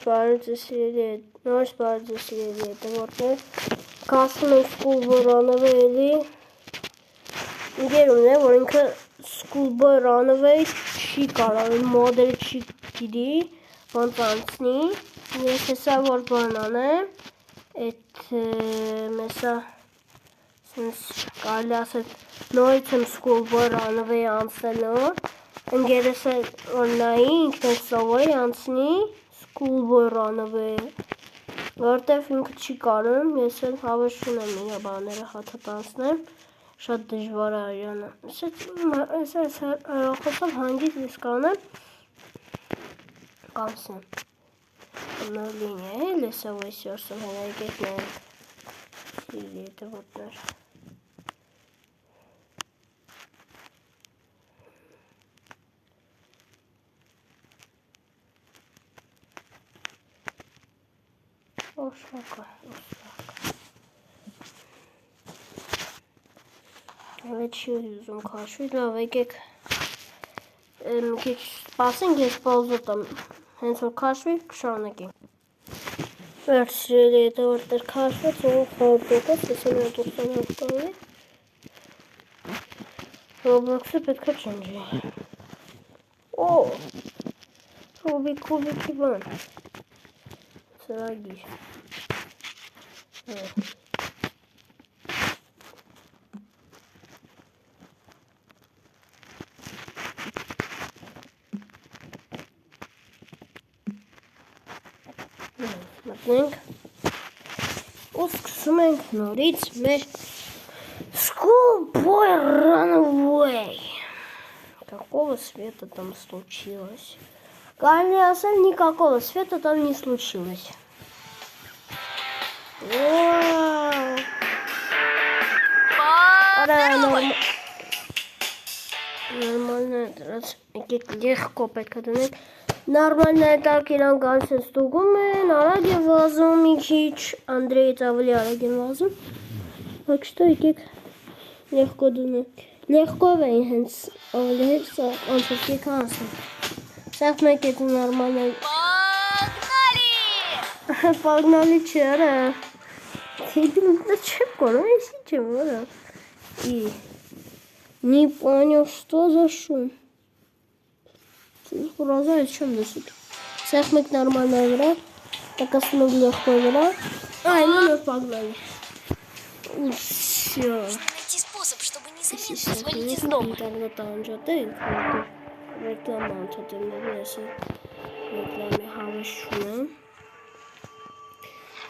բարեձեսիրելի հետևորդներ, կասում ենք Schoolboy Runaway-ի ընկերումն է, որ ինքը Schoolboy Runaway չի կարող, մոդերը չի գիտի, ոնց անցնի, ես հեսա որ բան անեմ, այդ մեսա կարելի ասել նորից եմ Schoolboy Runaway անցնելու, ընկերս է որ նայի, ինքն է սովորի անցնի Schoolboy Runaway, որտև ինքը չի կարում, ես էլ հավես չունեմ իրա բաները հաթաթանցնեմ, շատ դժվար է արյանը, ես հեռախոսով հանգից ես կանեմ, կանցնեմ, նոր լինի է, լեսավայ սյորսում հենայգեք նայեք, սիրելի հետևորդներ, Օշակա, Եվ չի ուզում քաշվի, լավ եկեք մի քիչ սպասենք, ես պաուզոտամ, հենց որ քաշվի կշարունակենք։ Վերջ սիրելի հետևորդներ քաշվեց, ու խորտոտեց, ես էլ դուրսան հաստանի։ Roblox-ը պետք է չնջի։ Օ, Ռուբիկի բան։ Ծրագիր։ Մտնենք ու սկսում ենք նորից մեր Schoolboy Runaway. Какого света там случилось? Карли асаль никакого света там не случилось. Нормально, легко подкатывать. Նորմալներ տակ իրանք անցեն ստուգում են, արագ է վազում մի քիչ, Անդրեյից ավելի արագ են վազում, так что եկեք լեհկո դունենք, լեհկով էին հենց ավելի հետ անցած եք անցեն, սաղ մեկ էտ նորմալներ, Պագնալի չերը, թեդում չեմ կորում, ես ինչ եմ որա, не понял, что за шум. Уразает, чем носит. Сахмик нормальная игра. Так основу легко игра. Ай, ну погнали. Все. Нужно найти способ, чтобы незаметно свалить из дома.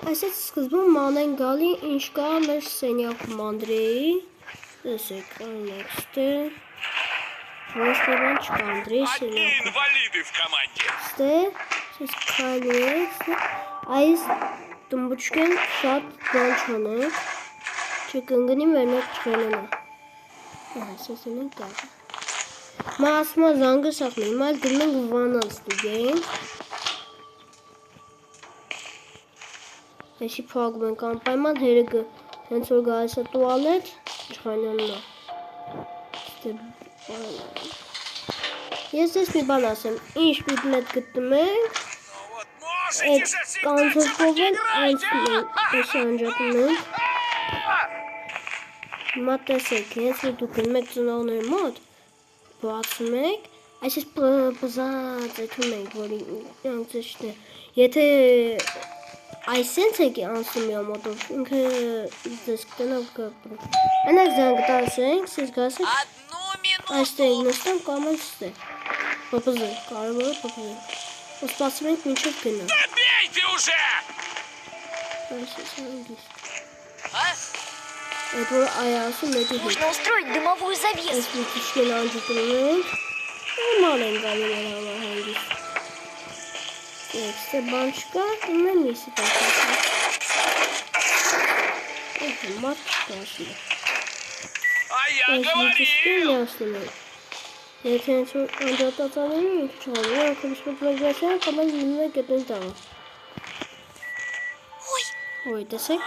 Այսպես սկզբում մանեն գալի ինչ կա մեր սենյակում Անդրեի. Տեսեք, next Ոչ մի բան չկա Անդրեի սենյակում. Инвалиды в команде. Ստե, ես քայլես, այս տմբուչկեն շատ բան չանեք, չկընկնի մեր մեկ չվելենա. Այսպես ենք կա. Մասմա զանգը սախնի, մայլ դրնենք վանան ստուգեին. Եշի պաղում ենք անպայման հերգը, հենց որ գալիս է տուալետ, չխայնաննա. Ես ես մի բան ասեմ, ինչ պիպլետ գտնում ենք, այդ կանցորդով են այս անջատում ենք, հիմա տեսեք, հենց որ դուք են մեկ ծնողներ մոտ, բացում եք, այսպես բզած էթում ենք, որ յանքցեշտ է, եթե այսենց եք անցում իա մոտով, ինքը ձեզ կտնավ կապրում, անակ զանգ տասենք, սեզ գասեք, այստեղ նստեմ կամ այստեղ, պպզել, կարևոր է պպզել, ու սպասում ենք մինչև գնա, Добейте уже! այսպես հանգիստ, այդ որ այասում էտի հետ, Нужно устроить дымовую завесу. այս միտիչկեն անջուտում ենք, նորմալ են գալի մեր համար հանգիստ, ստե բան չկա, ունեմ եսի տասնասը, մարդ չկա ասում է, А я այս միտիչկեն говорил! ասում է, եթե հենց որ անջատացաների ինք չհանում, որոնք մշպոտ մերգասյան կամ այն լինում է գետեն տաղը, Ой, տեսեք,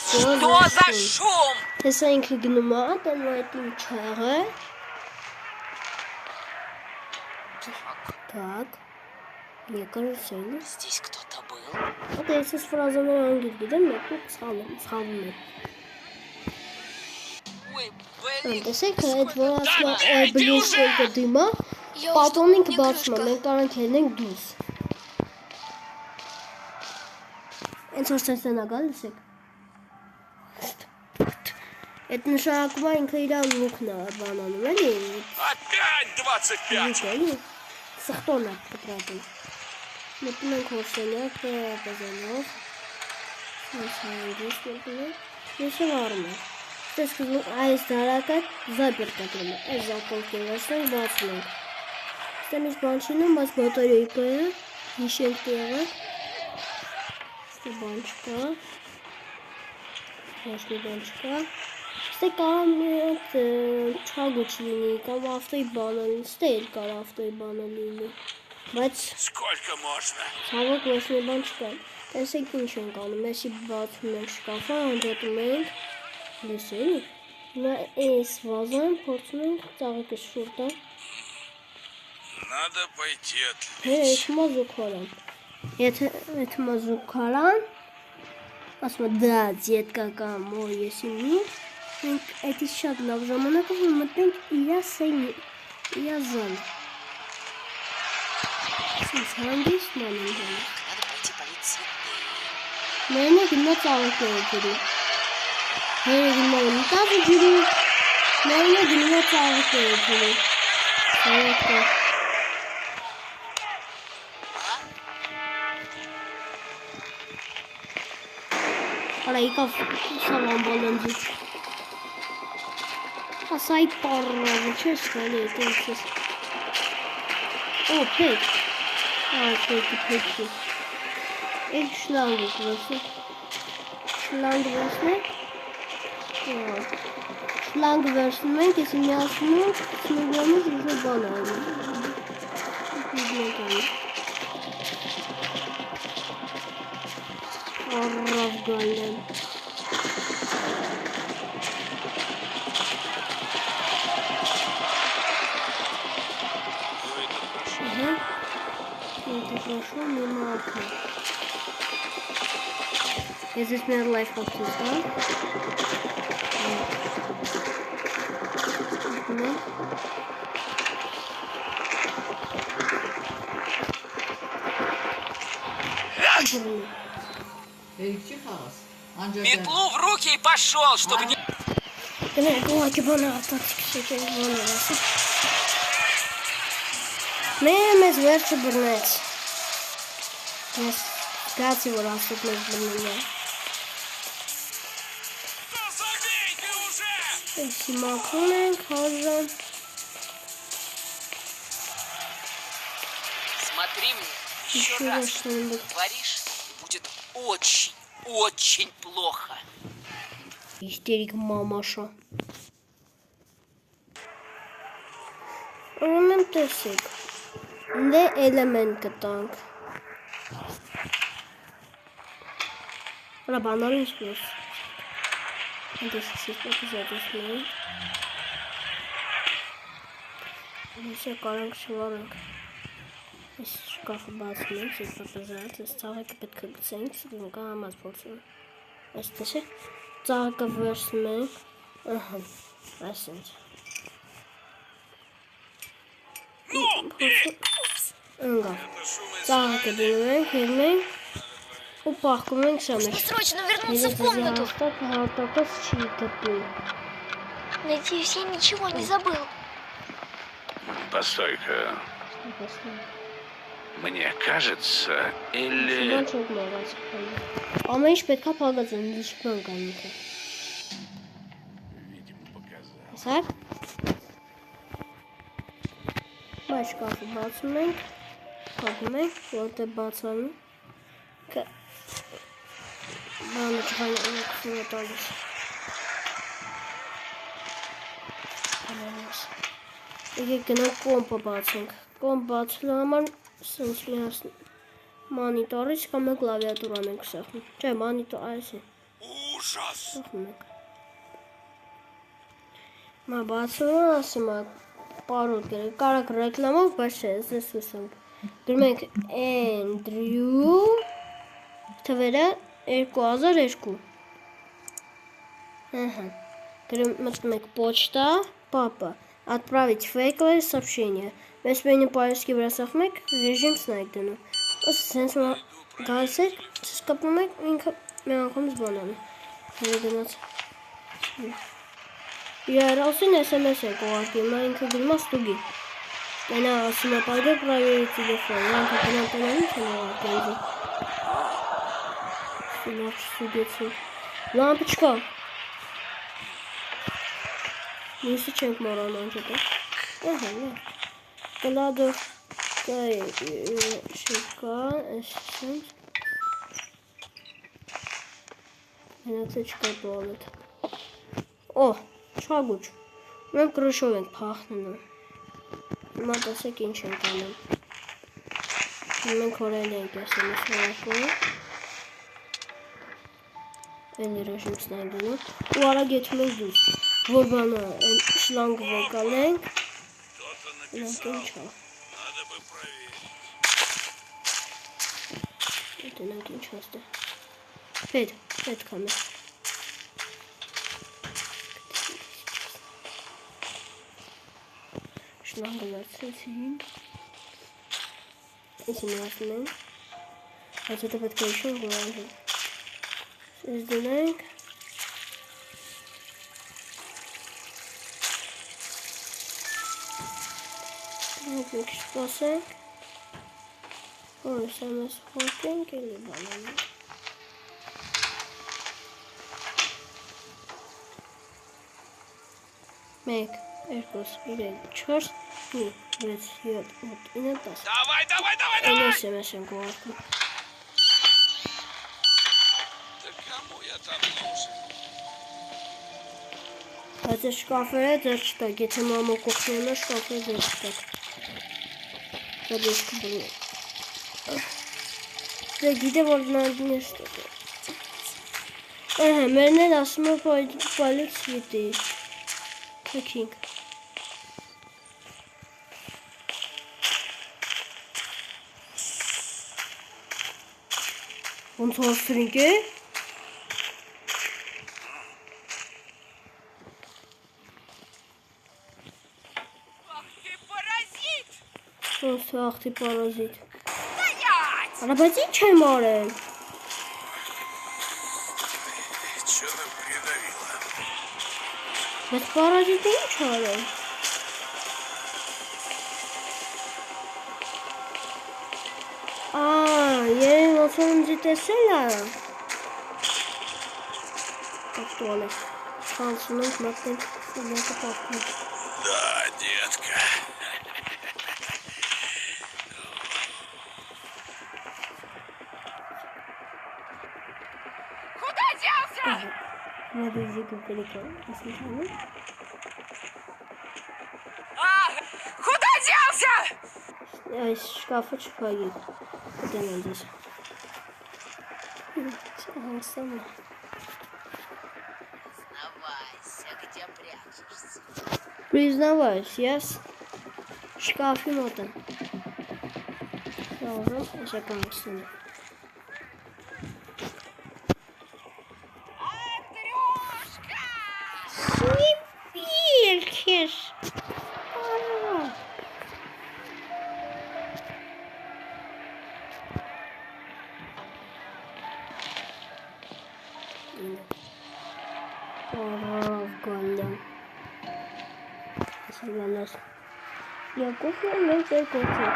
Что за шум? Հեսա ինքը գնում է, տենու այդ իմ չեղը, Так, мне кажется, Здесь кто-то был. Ատե ես ես ֆրազաները անգիր գիտեմ, մեկը ցավում է։ Ой, блин. Տեսեք, այդ որ ասում է բլյուզը դիմա, պատոնինք բացում է, մենք կարող ենք ելնենք դուրս։ Հենց որ սենսենա գալիս եք։ Այդ նշանակում է ինքը իր լուքն է բանանում, էլի։ Опять 25. Էլի։ Սխտոն է պտրատում։ Մտնում ենք հորսենյակը, բազանով։ Հենց մտնում ենք։ Ես վարում եմ։ Այս դարակը զապեր կտրում է, այս զապոնքին վասնենք բացում ենք։ Ստեմ ինչ բան չինում, բայց բատարյոյի կա է, հիշենք տեղը։ Ստե բան չկա, ոչ մի բան չկա։ Ստե կարամ մի հատ չագուչ լինի, կամ ավտոյի բանը լինի, ստե էլ կար ավտոյի բանը լինի, բայց Сколько можно? ցավոք ոչ մի բան չկա։ Տեսեք ինչ ենք անում, այսի բացում ենք շկաֆը, անջատում ենք, լսել Նա այս վազան փորձում ենք ծաղիկը շուրտը։ Надо пойти Հեր отлить. այդ մազուկարան։ Եթե այդ մազուկարան ասում է դա դետկա կամ որ ես իմի, մենք այդից շատ լավ ժամանակով մտնենք իրա սենի, իրա զան։ Սենց հանգիստ մանենք են։ Надо пойти полить цветы. Մենը գնա ծաղիկները ջրի։ Հերը գնա ունիտավը ջրի, մենը գնա ծաղիկները ջրի։ Սարեկը։ Արա իկավ սավան բալանձի։ Ասայի պարրավը չես կալի էտ ինքս։ Օ, պեկ։ Պեկի պեկի։ Էլ շլանգը կվասը։ Շլանգը վասնեք։ Շլանգը վերցնում ենք, եսի միացնում ենք, սնուգրամից ուժը բան անում։ Առավ գալ եմ։ Это прошло мимо окна. Я здесь меня лайфхак создал. Метлу в руки и пошел, чтобы не... Demek bu acaba artık şeker bulunması. Mehmet verse burnet. Yes, grazie vor asut mezbunne. Да забейте уже! Simakone kazan. Смотри мне, еще Еще раз раз что-нибудь. говоришь, будет очень, очень плохо. İsterik mamaşa. Elementesik. Ne element tank. Rabanların istiyoruz. Hadi siz yapacağız. Neyse karanlık şıvarlık. Biz şkafı basmayı siz yapacağız. Stavı kapıt kırpıtsayın. Sıkıntı kalmaz porsun. İşte Ծաղիկը վերցնում ենք, այսինչ, ընգավ, ծաղիկը դնում ենք, հերում ենք, ու պաղկում ենք շամեշ, Срочно вернуться в комнату. հաստատ հատակս չի գտնում, Надеюсь, я ничего не забыл. Постой-ка, мне кажется, или... շիբան չոք մաղաց, ամեն ինչ պետք է պաղաց են, դիշպան կանիքը, Видимо, показал. Սակ, բայց կապը բացում ենք, կապում ենք, որտեղ բացանում, բանը չխանյակություն է տալիս, եկեք գնանք կոմպը բացենք, կոմպ բացելու համար սենց միասն մանիտորից կամ մեկ կլավիատուրան ենք սեղնում, չէ մանիտոր այս է, Ужас! սեղնում ենք, մա բացում ասում է, Պարոտ գրեք, կարակ ռեկլամով, բայց չէ, ես ես ուսանք։ Գրում ենք Andrew, թվերը 2002 Ага. Мտնում եք почта, папа. Отправить фейковое сообщение. Mēs viņu по-русски վրա սախում եք, ռեժիմ սնայք դնում։ Ось sense գալիս եք, սկապում եք, ինքը մի անգամ զբանալու։ Հերը գնաց։ Իրարասին SMS եք ուղարկի, նա ինքը գրում է ստուգի։ Mənə ասում է պայդը պրավերի տիլեֆոն, յանքը գնանտանալու չեն ուղարկի ինձի։ Սինավ չստուգեցին։ Լամպիչկա։ Նույսը չենք մորանան չետը։ Ահա, կլադով շիկա, այսինք Հենացը չկա տուալետ։ Օ, չագուչ, մենք կրշով ենք պախննում։ Հիմա տասեք ինչ ենք անում։ Մենք հորել ենք եսել ես հորակում։ Էլի ռեժիմ սնայք դնում։ Ու արագ եթում ենք դուզ։ Որ բանը շլանգ վեկալենք։ Նրանք ինչ հա։ Նրանք ինչ հաստը։ Պետք ամե։ Շլանգը լարցեցին։ Եսի միասում ենք։ Այս հետը պետք է իշում գորանջում։ Ես դնենք։ Մենք սպասենք, որ SMS խորտենք էլի բանանենք։ Մեկ, երկուս, իրեք, չորս, մի, վեց, յոտ, ութ, ինը, տաս։ Давай! Էլ SMS ենք ուղարկում։ Да кому я там нужен? Բայց է շկաֆերը ձեր չտակ, եթե մամը կողքներն է շկաֆերը ձեր չտակ։ Դա դեշկը բլում։ Դա գիտե որ նանդին է շտակ։ Ահա, մերն էլ ասում է պայլուտ սվիտի։ Թեքինք։ Ոնց հոսրինք է։ Ոնց աղթի պարազիտ։ Արա, բայց ինչ եմ արել։ Что-то придавило. Բայց պարազիտը ինչ արել։ Երեն ոնց ինձի տեսել է։ Ակտուալ է։ Հանցում ենք մատենք սուլյակը պապում։ Да, детка. Куда делся? Надо языком перекрыть. Куда делся? Այս շկաֆը չփայի։ Կտեն այնպես։ Հանցամ է։ Признавайся, где прячешься. Признаваюсь, ես շկաֆի մոտ եմ։ Շահորում էշական ասում է։ Андрюшка! Սիպիլքես։ Գոլեմ։ Ասալանաս։ Յակով է մեկ երկոցը։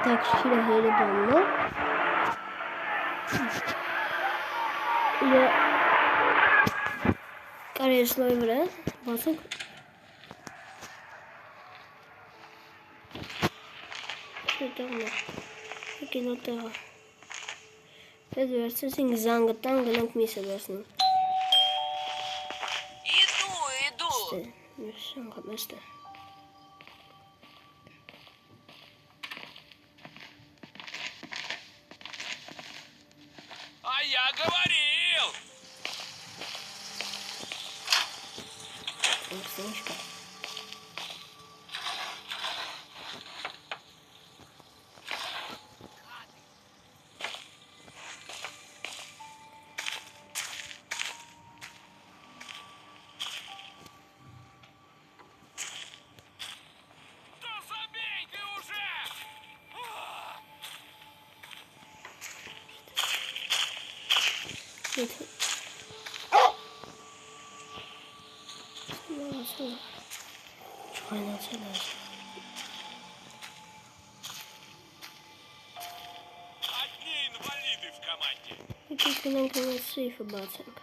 Так, շիրը հերը բանն է։ Կարի սլոյի վրա, բացենք։ Տեղն է, եկին ու տեղը։ Պետ վերցեցինք զանգը տան, գնանք միսը վերցնում։ Иду. Շանք մեստը։ А я говорил! Սենիշկա։ Չխայնացել է։ Одни инвалиды в команде. Եկեք գնանք այս սեյֆը բացենք։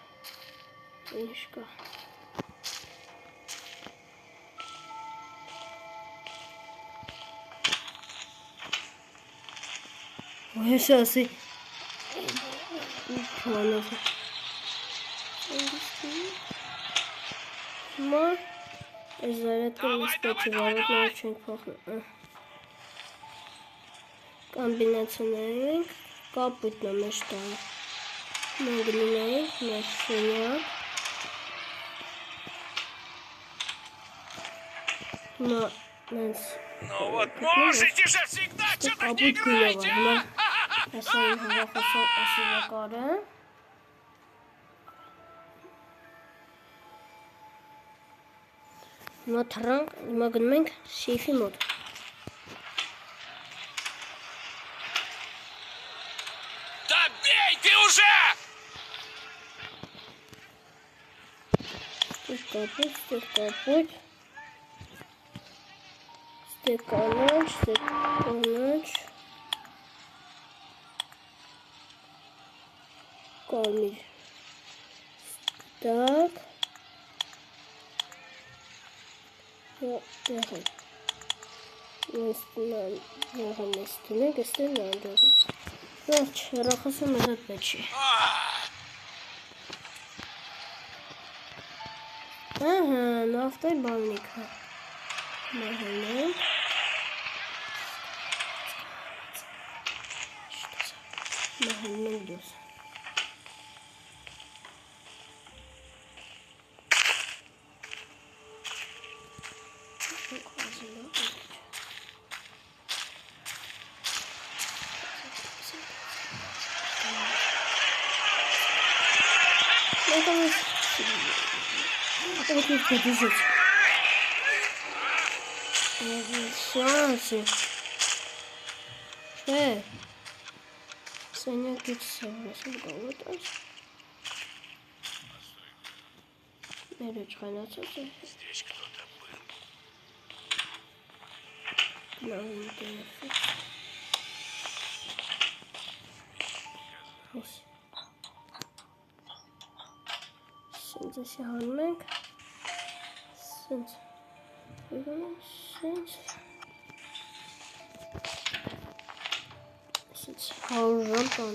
Ինչ կա։ Ո՞յս ասի։ Չանացա։ Հիմա այս զարյատկան սպեցիվարոտները չենք փոխում։ Կոմբինացիաներ ենք, կապույտն է մեջ տանը։ Մենք գնում ենք մեր շենյակ։ Հիմա նենց Ну вот можете же всегда что-то не կապույտ գույնով играете, է։ а? Հիմա ասա իմ հողախոսով ասիլակարը։ Հիմա թռանք, հիմա գնում ենք սեյֆի մոտ։ Да бей ты уже! Ստեղ կապույտ, ստեղ կապույտ։ Ստեղ կանաչ, ստեղ կանաչ։ Կարմիր։ Так. Տեղ է։ Եղան ես տնեք, եստեղ նանդեղ է։ Վերջ, հեռախոսը մեզ հետ պետք չի։ Ահա, նավթի բաննիքը։ Նահանենք։ Նահանենք դուս։ Вот тут побежит. Шансы. Саня гитса. Вот так. Мерич ханацаться. Здесь кто-то был. Новенький. Since this is since we're gonna since how jump on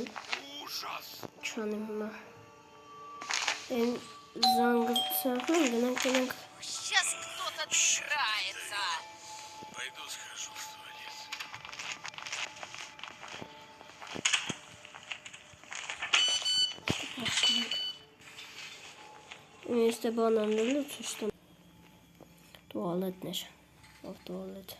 Ужас! чанема and занг Сейчас кто-то доиграется. Пойду схожу в туалет. Este bananlı tuştum. Tuvaletler. Of tuvalet.